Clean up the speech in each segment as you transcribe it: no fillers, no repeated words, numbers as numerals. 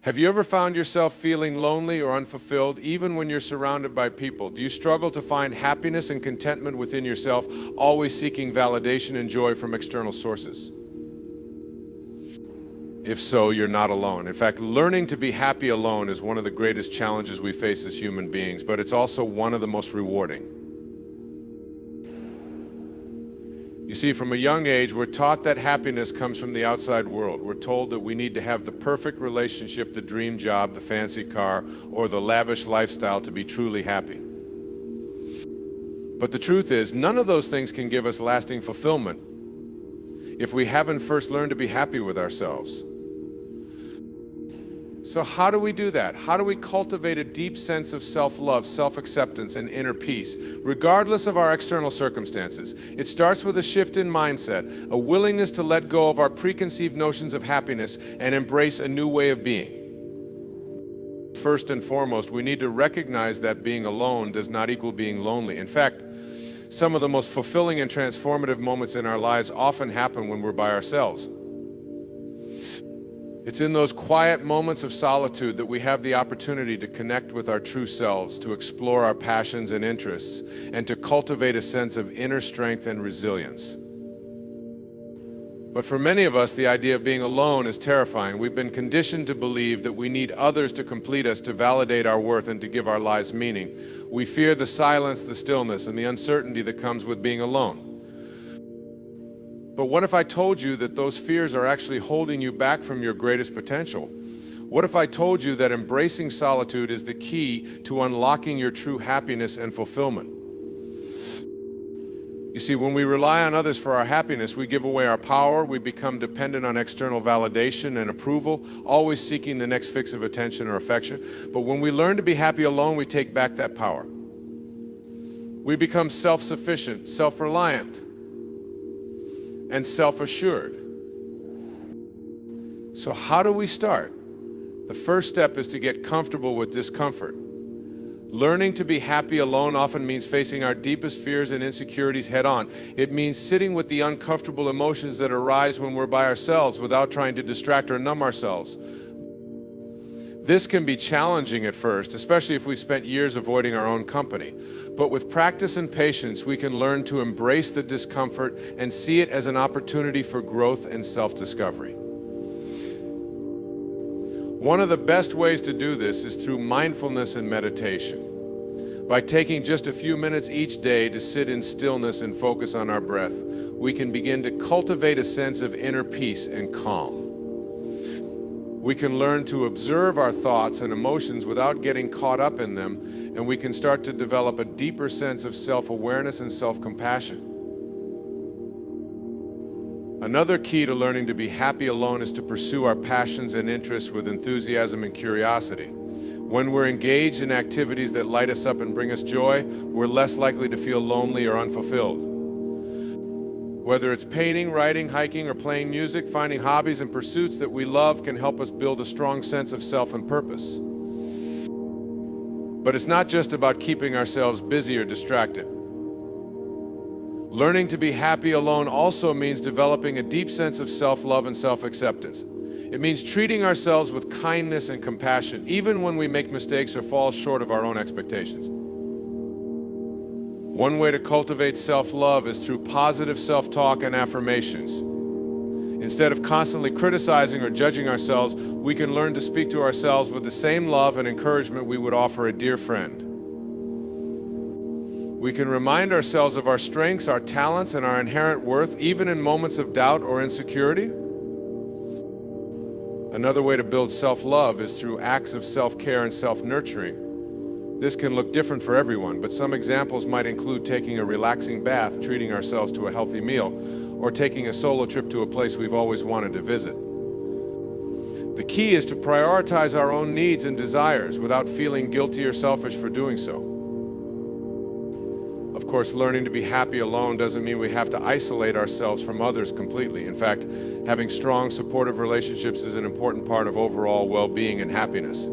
Have you ever found yourself feeling lonely or unfulfilled even when you're surrounded by people? Do you struggle to find happiness and contentment within yourself, always seeking validation and joy from external sources? If so, you're not alone. In fact, learning to be happy alone is one of the greatest challenges we face as human beings, but it's also one of the most rewarding. You see, from a young age, we're taught that happiness comes from the outside world. We're told that we need to have the perfect relationship, the dream job, the fancy car, or the lavish lifestyle to be truly happy. But the truth is, none of those things can give us lasting fulfillment if we haven't first learned to be happy with ourselves. So how do we do that? How do we cultivate a deep sense of self-love, self-acceptance, and inner peace, regardless of our external circumstances? It starts with a shift in mindset, a willingness to let go of our preconceived notions of happiness and embrace a new way of being. First and foremost, we need to recognize that being alone does not equal being lonely. In fact, some of the most fulfilling and transformative moments in our lives often happen when we're by ourselves. It's in those quiet moments of solitude that we have the opportunity to connect with our true selves, to explore our passions and interests, and to cultivate a sense of inner strength and resilience. But for many of us, the idea of being alone is terrifying. We've been conditioned to believe that we need others to complete us, to validate our worth, and to give our lives meaning. We fear the silence, the stillness, and the uncertainty that comes with being alone. But what if I told you that those fears are actually holding you back from your greatest potential? What if I told you that embracing solitude is the key to unlocking your true happiness and fulfillment? You see, when we rely on others for our happiness, we give away our power, we become dependent on external validation and approval, always seeking the next fix of attention or affection. But when we learn to be happy alone, we take back that power. We become self-sufficient, self-reliant, and self-assured. So how do we start? The first step is to get comfortable with discomfort. Learning to be happy alone often means facing our deepest fears and insecurities head-on. It means sitting with the uncomfortable emotions that arise when we're by ourselves without trying to distract or numb ourselves. This can be challenging at first, especially if we've spent years avoiding our own company. But with practice and patience, we can learn to embrace the discomfort and see it as an opportunity for growth and self-discovery. One of the best ways to do this is through mindfulness and meditation. By taking just a few minutes each day to sit in stillness and focus on our breath, we can begin to cultivate a sense of inner peace and calm. We can learn to observe our thoughts and emotions without getting caught up in them, and we can start to develop a deeper sense of self-awareness and self-compassion. Another key to learning to be happy alone is to pursue our passions and interests with enthusiasm and curiosity. When we're engaged in activities that light us up and bring us joy, we're less likely to feel lonely or unfulfilled. Whether it's painting, writing, hiking, or playing music, finding hobbies and pursuits that we love can help us build a strong sense of self and purpose. But it's not just about keeping ourselves busy or distracted. Learning to be happy alone also means developing a deep sense of self-love and self-acceptance. It means treating ourselves with kindness and compassion, even when we make mistakes or fall short of our own expectations. One way to cultivate self-love is through positive self-talk and affirmations. Instead of constantly criticizing or judging ourselves, we can learn to speak to ourselves with the same love and encouragement we would offer a dear friend. We can remind ourselves of our strengths, our talents, and our inherent worth, even in moments of doubt or insecurity. Another way to build self-love is through acts of self-care and self-nurturing. This can look different for everyone, but some examples might include taking a relaxing bath, treating ourselves to a healthy meal, or taking a solo trip to a place we've always wanted to visit. The key is to prioritize our own needs and desires without feeling guilty or selfish for doing so. Of course, learning to be happy alone doesn't mean we have to isolate ourselves from others completely. In fact, having strong, supportive relationships is an important part of overall well-being and happiness.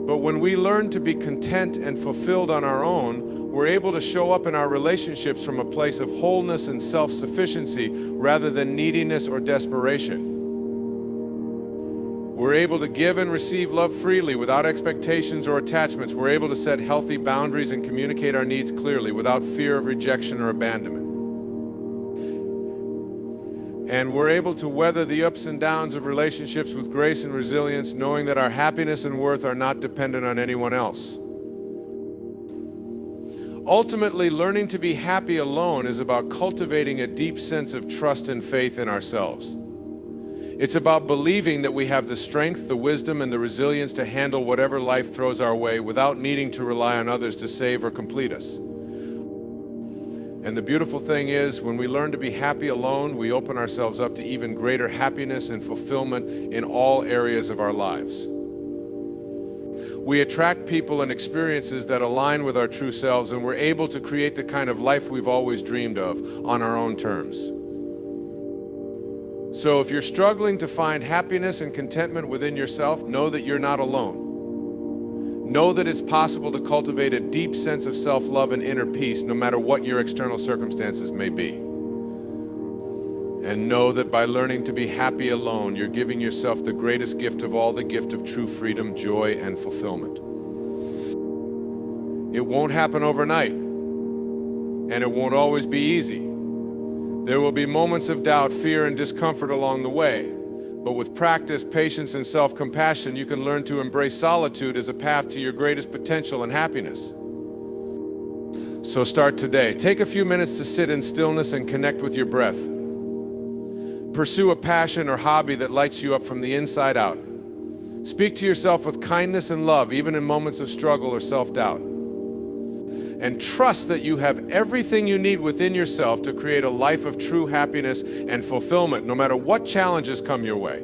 But when we learn to be content and fulfilled on our own, we're able to show up in our relationships from a place of wholeness and self-sufficiency rather than neediness or desperation. We're able to give and receive love freely without expectations or attachments. We're able to set healthy boundaries and communicate our needs clearly without fear of rejection or abandonment. And we're able to weather the ups and downs of relationships with grace and resilience, knowing that our happiness and worth are not dependent on anyone else. Ultimately, learning to be happy alone is about cultivating a deep sense of trust and faith in ourselves. It's about believing that we have the strength, the wisdom, and the resilience to handle whatever life throws our way without needing to rely on others to save or complete us. And the beautiful thing is, when we learn to be happy alone, we open ourselves up to even greater happiness and fulfillment in all areas of our lives. We attract people and experiences that align with our true selves, and we're able to create the kind of life we've always dreamed of on our own terms. So if you're struggling to find happiness and contentment within yourself, know that you're not alone. Know that it's possible to cultivate a deep sense of self-love and inner peace no matter what your external circumstances may be. And know that by learning to be happy alone, you're giving yourself the greatest gift of all, the gift of true freedom, joy, and fulfillment. It won't happen overnight, and it won't always be easy. There will be moments of doubt, fear, and discomfort along the way. But with practice, patience, and self-compassion, you can learn to embrace solitude as a path to your greatest potential and happiness. So start today. Take a few minutes to sit in stillness and connect with your breath. Pursue a passion or hobby that lights you up from the inside out. Speak to yourself with kindness and love, even in moments of struggle or self-doubt. And trust that you have everything you need within yourself to create a life of true happiness and fulfillment, no matter what challenges come your way.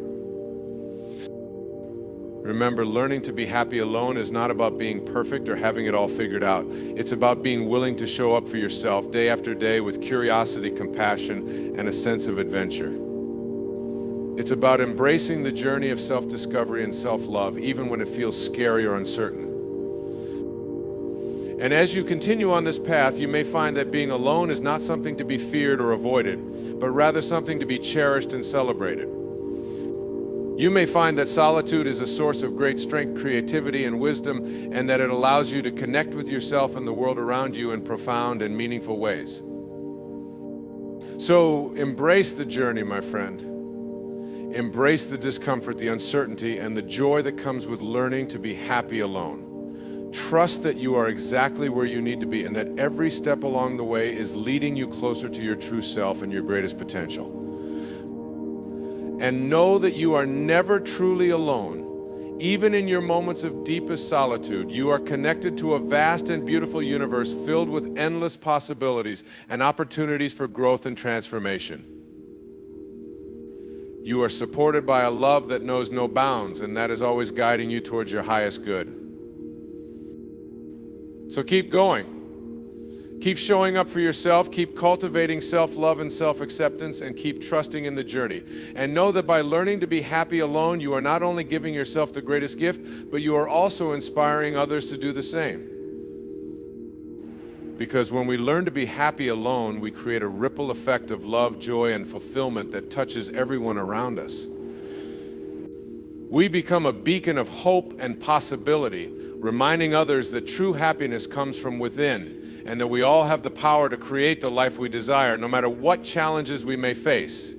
Remember, learning to be happy alone is not about being perfect or having it all figured out. It's about being willing to show up for yourself day after day with curiosity, compassion, and a sense of adventure. It's about embracing the journey of self-discovery and self-love, even when it feels scary or uncertain. And as you continue on this path, you may find that being alone is not something to be feared or avoided, but rather something to be cherished and celebrated. You may find that solitude is a source of great strength, creativity, and wisdom, and that it allows you to connect with yourself and the world around you in profound and meaningful ways. So embrace the journey, my friend. Embrace the discomfort, the uncertainty, and the joy that comes with learning to be happy alone. Trust that you are exactly where you need to be and that every step along the way is leading you closer to your true self and your greatest potential. And know that you are never truly alone. Even in your moments of deepest solitude, you are connected to a vast and beautiful universe filled with endless possibilities and opportunities for growth and transformation. You are supported by a love that knows no bounds, and that is always guiding you towards your highest good. So keep going. Keep showing up for yourself, keep cultivating self-love and self-acceptance, and keep trusting in the journey. And know that by learning to be happy alone, you are not only giving yourself the greatest gift, but you are also inspiring others to do the same. Because when we learn to be happy alone, we create a ripple effect of love, joy, and fulfillment that touches everyone around us. We become a beacon of hope and possibility, reminding others that true happiness comes from within and that we all have the power to create the life we desire, no matter what challenges we may face.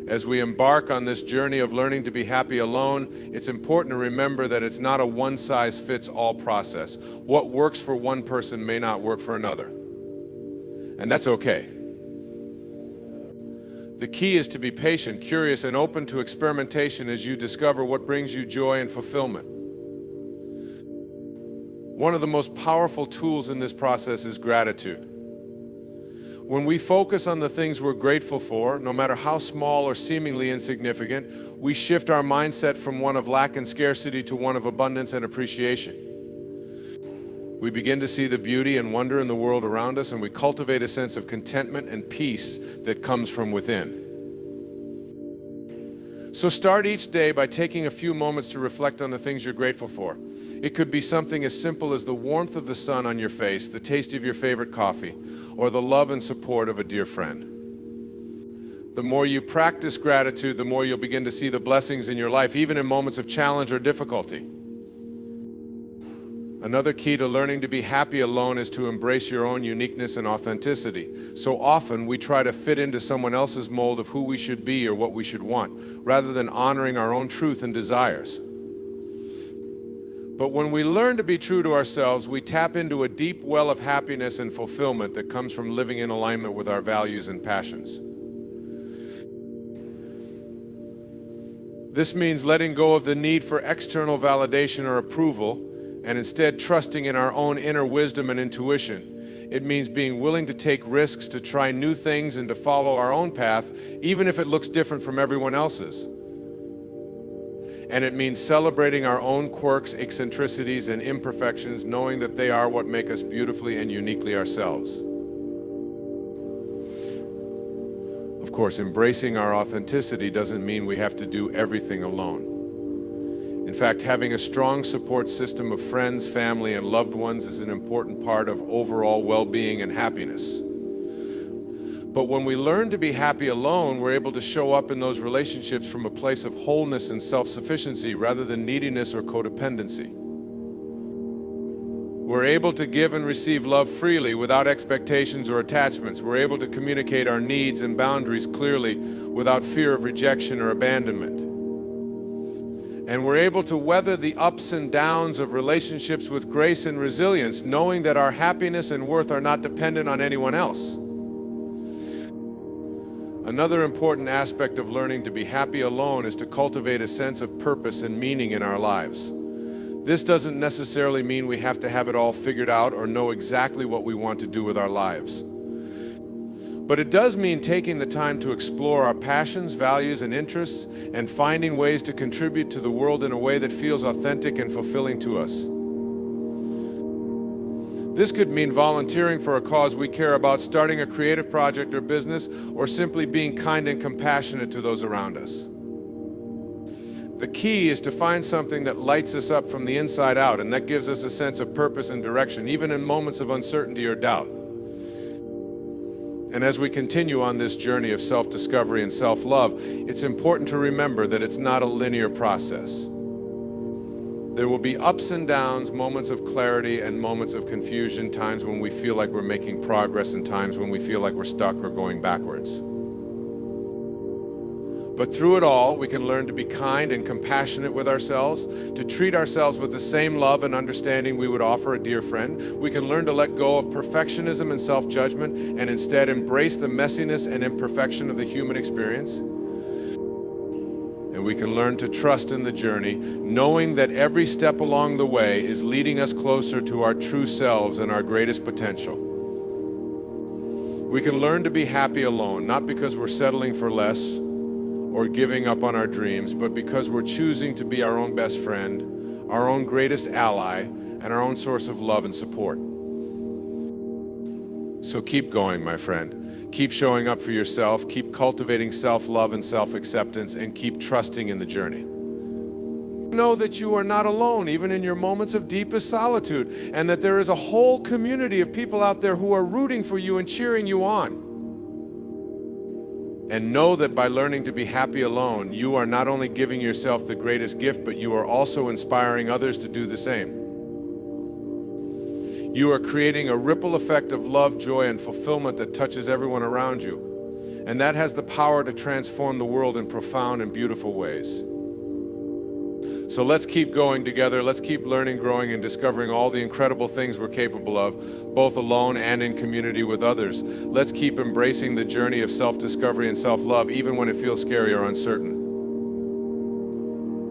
As we embark on this journey of learning to be happy alone, it's important to remember that it's not a one-size-fits-all process. What works for one person may not work for another. And that's okay. The key is to be patient, curious, and open to experimentation as you discover what brings you joy and fulfillment. One of the most powerful tools in this process is gratitude. When we focus on the things we're grateful for, no matter how small or seemingly insignificant, we shift our mindset from one of lack and scarcity to one of abundance and appreciation. We begin to see the beauty and wonder in the world around us, and we cultivate a sense of contentment and peace that comes from within. So start each day by taking a few moments to reflect on the things you're grateful for. It could be something as simple as the warmth of the sun on your face, the taste of your favorite coffee, or the love and support of a dear friend. The more you practice gratitude, the more you'll begin to see the blessings in your life, even in moments of challenge or difficulty. Another key to learning to be happy alone is to embrace your own uniqueness and authenticity. So often we try to fit into someone else's mold of who we should be or what we should want, rather than honoring our own truth and desires. But when we learn to be true to ourselves, we tap into a deep well of happiness and fulfillment that comes from living in alignment with our values and passions. This means letting go of the need for external validation or approval, and instead trusting in our own inner wisdom and intuition. It means being willing to take risks, to try new things, and to follow our own path, even if it looks different from everyone else's. And it means celebrating our own quirks, eccentricities, and imperfections, knowing that they are what make us beautifully and uniquely ourselves. Of course, embracing our authenticity doesn't mean we have to do everything alone. In fact, having a strong support system of friends, family, and loved ones is an important part of overall well-being and happiness. But when we learn to be happy alone, we're able to show up in those relationships from a place of wholeness and self-sufficiency rather than neediness or codependency. We're able to give and receive love freely without expectations or attachments. We're able to communicate our needs and boundaries clearly without fear of rejection or abandonment. And we're able to weather the ups and downs of relationships with grace and resilience, knowing that our happiness and worth are not dependent on anyone else. Another important aspect of learning to be happy alone is to cultivate a sense of purpose and meaning in our lives. This doesn't necessarily mean we have to have it all figured out or know exactly what we want to do with our lives. But it does mean taking the time to explore our passions, values, and interests, and finding ways to contribute to the world in a way that feels authentic and fulfilling to us. This could mean volunteering for a cause we care about, starting a creative project or business, or simply being kind and compassionate to those around us. The key is to find something that lights us up from the inside out, and that gives us a sense of purpose and direction, even in moments of uncertainty or doubt. And as we continue on this journey of self-discovery and self-love, it's important to remember that it's not a linear process. There will be ups and downs, moments of clarity and moments of confusion, times when we feel like we're making progress and times when we feel like we're stuck or going backwards. But through it all, we can learn to be kind and compassionate with ourselves, to treat ourselves with the same love and understanding we would offer a dear friend. We can learn to let go of perfectionism and self-judgment and instead embrace the messiness and imperfection of the human experience. And we can learn to trust in the journey, knowing that every step along the way is leading us closer to our true selves and our greatest potential. We can learn to be happy alone, not because we're settling for less or giving up on our dreams, but because we're choosing to be our own best friend, our own greatest ally, and our own source of love and support. So keep going, my friend. Keep showing up for yourself, keep cultivating self-love and self-acceptance, and keep trusting in the journey. Know that you are not alone, even in your moments of deepest solitude, and that there is a whole community of people out there who are rooting for you and cheering you on. And know that by learning to be happy alone, you are not only giving yourself the greatest gift, but you are also inspiring others to do the same. You are creating a ripple effect of love, joy, and fulfillment that touches everyone around you. And that has the power to transform the world in profound and beautiful ways. So let's keep going together. Let's keep learning, growing, and discovering all the incredible things we're capable of, both alone and in community with others. Let's keep embracing the journey of self-discovery and self-love, even when it feels scary or uncertain.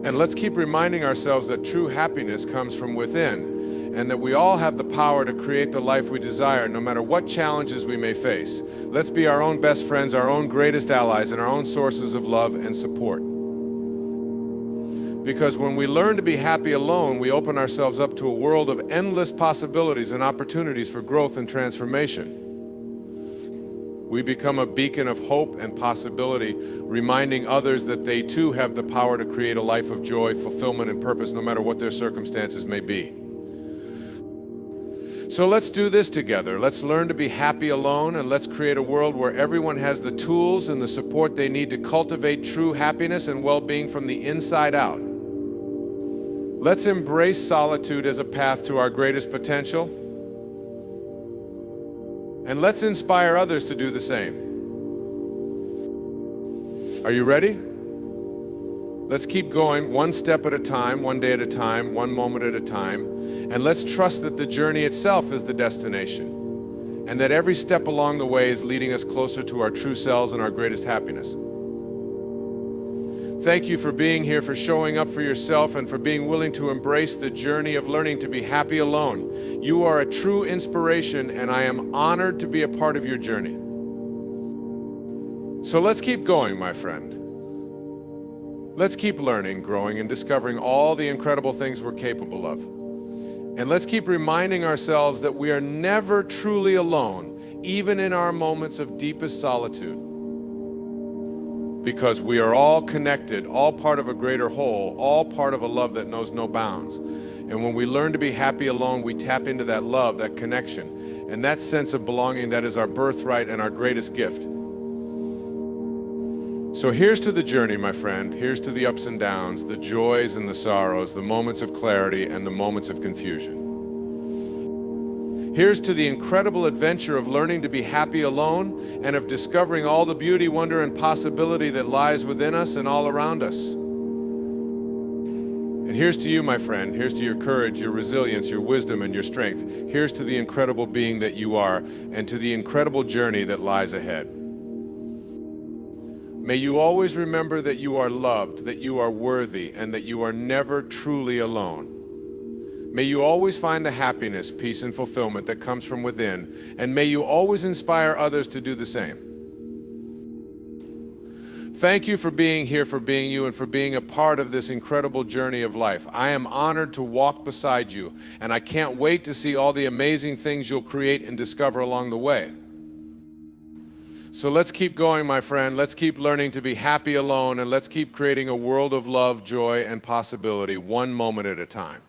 And let's keep reminding ourselves that true happiness comes from within, and that we all have the power to create the life we desire, no matter what challenges we may face. Let's be our own best friends, our own greatest allies, and our own sources of love and support. Because when we learn to be happy alone, we open ourselves up to a world of endless possibilities and opportunities for growth and transformation. We become a beacon of hope and possibility, reminding others that they too have the power to create a life of joy, fulfillment, and purpose, no matter what their circumstances may be. So let's do this together. Let's learn to be happy alone, and let's create a world where everyone has the tools and the support they need to cultivate true happiness and well-being from the inside out. Let's embrace solitude as a path to our greatest potential, and let's inspire others to do the same. Are you ready? Let's keep going one step at a time, one day at a time, one moment at a time, and let's trust that the journey itself is the destination, and that every step along the way is leading us closer to our true selves and our greatest happiness. Thank you for being here, for showing up for yourself, and for being willing to embrace the journey of learning to be happy alone. You are a true inspiration, and I am honored to be a part of your journey. So let's keep going, my friend. Let's keep learning, growing, and discovering all the incredible things we're capable of. And let's keep reminding ourselves that we are never truly alone, even in our moments of deepest solitude. Because we are all connected, all part of a greater whole, all part of a love that knows no bounds. And when we learn to be happy alone, we tap into that love, that connection, and that sense of belonging that is our birthright and our greatest gift. So here's to the journey, my friend. Here's to the ups and downs, the joys and the sorrows, the moments of clarity and the moments of confusion. Here's to the incredible adventure of learning to be happy alone and of discovering all the beauty, wonder, and possibility that lies within us and all around us. And here's to you, my friend. Here's to your courage, your resilience, your wisdom, and your strength. Here's to the incredible being that you are and to the incredible journey that lies ahead. May you always remember that you are loved, that you are worthy, and that you are never truly alone. May you always find the happiness, peace, and fulfillment that comes from within, and may you always inspire others to do the same. Thank you for being here, for being you, and for being a part of this incredible journey of life. I am honored to walk beside you, and I can't wait to see all the amazing things you'll create and discover along the way. So let's keep going, my friend. Let's keep learning to be happy alone, and let's keep creating a world of love, joy, and possibility, one moment at a time.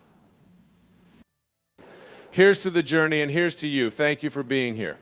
Here's to the journey, and here's to you. Thank you for being here.